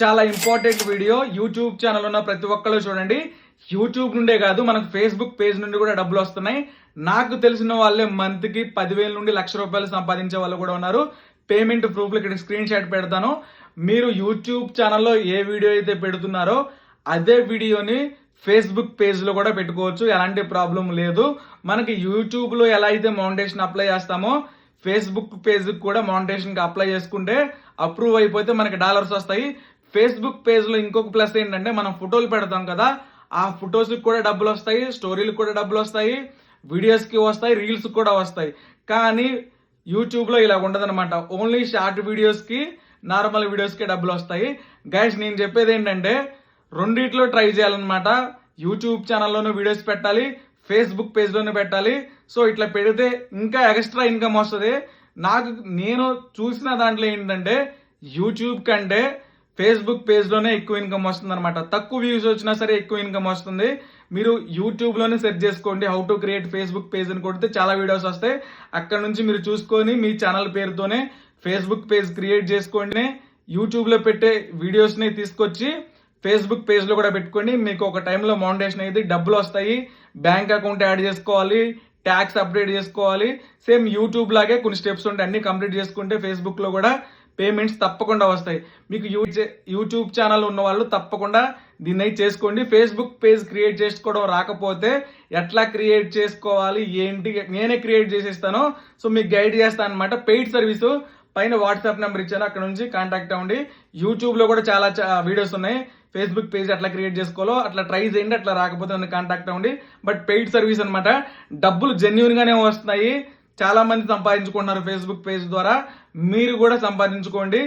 చాలా important video. YouTube channel ఉన్న ప్రతి ఒక్కళ్ళు చూడండి. యూట్యూబ్ నుండే కాదు, మనకు ఫేస్బుక్ పేజ్ నుండి కూడా డబ్బులు వస్తున్నాయి. నాకు తెలిసిన వాళ్ళే మంత్ కి 10,000 నుండి ₹1,00,000 సంపాదించే వాళ్ళు కూడా ఉన్నారు. పేమెంట్ ప్రూఫ్లు ఇక్కడ స్క్రీన్ షాట్ పెడతాను. మీరు యూట్యూబ్ ఛానల్లో ఏ వీడియో అయితే పెడుతున్నారో అదే వీడియోని ఫేస్బుక్ పేజ్ లో కూడా పెట్టుకోవచ్చు. ఎలాంటి ప్రాబ్లం లేదు. మనకి యూట్యూబ్ లో ఎలా అయితే మౌంటేషన్ అప్లై చేస్తామో ఫేస్బుక్ పేజ్ కూడా మౌంటేషన్ కి అప్లై చేసుకుంటే అప్రూవ్ అయిపోతే మనకి డాలర్స్ వస్తాయి. ఫేస్బుక్ పేజ్ లో ఇంకొక ప్లస్ ఏంటంటే మనం ఫోటోలు పెడతాం కదా, ఆ ఫొటోస్ కి కూడా డబ్బులు వస్తాయి, స్టోరీలకు కూడా డబ్బులు వస్తాయి, వీడియోస్ కి వస్తాయి, రీల్స్ కూడా వస్తాయి. కానీ యూట్యూబ్ లో ఇలా ఉండదన్నమాట. ఓన్లీ షార్ట్ వీడియోస్ కి, నార్మల్ వీడియోస్ కి డబ్బులు వస్తాయి. గైస్, నేను చెప్పేది ఏంటంటే రెండిట్లో ట్రై చేయాలన్నమాట. యూట్యూబ్ ఛానల్లోనూ వీడియోస్ పెట్టాలి, ఫేస్బుక్ పేజ్ లోనే పెట్టాలి. సో ఇట్లా పెడితే ఇంకా ఎక్స్ట్రా ఇన్కమ్ వస్తుంది. నేను చూసిన దాంట్లో ఏంటంటే యూట్యూబ్ కంటే ఫేస్బుక్ పేజ్ లోనే ఎక్కువ ఇన్కమ్ వస్తుంది అనమాట. తక్కువ వ్యూస్ వచ్చినా సరే ఎక్కువ ఇన్కమ్ వస్తుంది. మీరు యూట్యూబ్ లోనే సెర్చ్ చేసుకోండి, how to create Facebook page అని కొడితే చాలా వీడియోస్ వస్తాయి. అక్కడ నుంచి మీరు చూసుకొని మీ ఛానల్ పేరుతోనే ఫేస్బుక్ పేజ్ క్రియేట్ చేసుకోండి. యూట్యూబ్ లో పెట్టే వీడియోస్ ని తీసుకొచ్చి ఫేస్బుక్ పేజ్ లో కూడా పెట్టుకోండి. మీకు ఒక టైంలో మౌంటేషన్ అయితే డబ్బులు వస్తాయి. బ్యాంక్ అకౌంట్ యాడ్ చేసుకోవాలి, ట్యాక్స్ అప్డేట్ చేసుకోవాలి. సేమ్ యూట్యూబ్ లాగే కొన్ని స్టెప్స్ ఉంటాయి. అన్ని కంప్లీట్ చేసుకుంటే ఫేస్బుక్ లో కూడా పేమెంట్స్ తప్పకుండా వస్తాయి. మీకు యూట్యూబ్ ఛానల్ ఉన్న వాళ్ళు తప్పకుండా దీన్ని అయితే చేసుకోండి. ఫేస్బుక్ పేజ్ క్రియేట్ చేసుకోవడం రాకపోతే ఎట్లా క్రియేట్ చేసుకోవాలి ఏంటి నేనే క్రియేట్ చేసేస్తాను. సో మీకు గైడ్ చేస్తాను అనమాట. పెయిడ్ సర్వీసు పైన వాట్సాప్ నెంబర్ ఇచ్చాను, అక్కడ నుంచి కాంటాక్ట్ అవ్వండి. యూట్యూబ్ లో కూడా చాలా వీడియోస్ ఉన్నాయి. ఫేస్బుక్ పేజ్ ఎట్లా క్రియేట్ చేసుకోవాలో అట్లా ట్రై చేయండి. అట్లా రాకపోతే నన్ను కాంటాక్ట్ అవ్వండి. బట్ పెయిడ్ సర్వీస్ అనమాట. డబ్బులు జెన్యూన్ గానే వస్తున్నాయి. చాలా మంది సంపాదించుకుంటున్నారు ఫేస్బుక్ పేజ్ ద్వారా. మీరు కూడా సంపాదించుకోండి.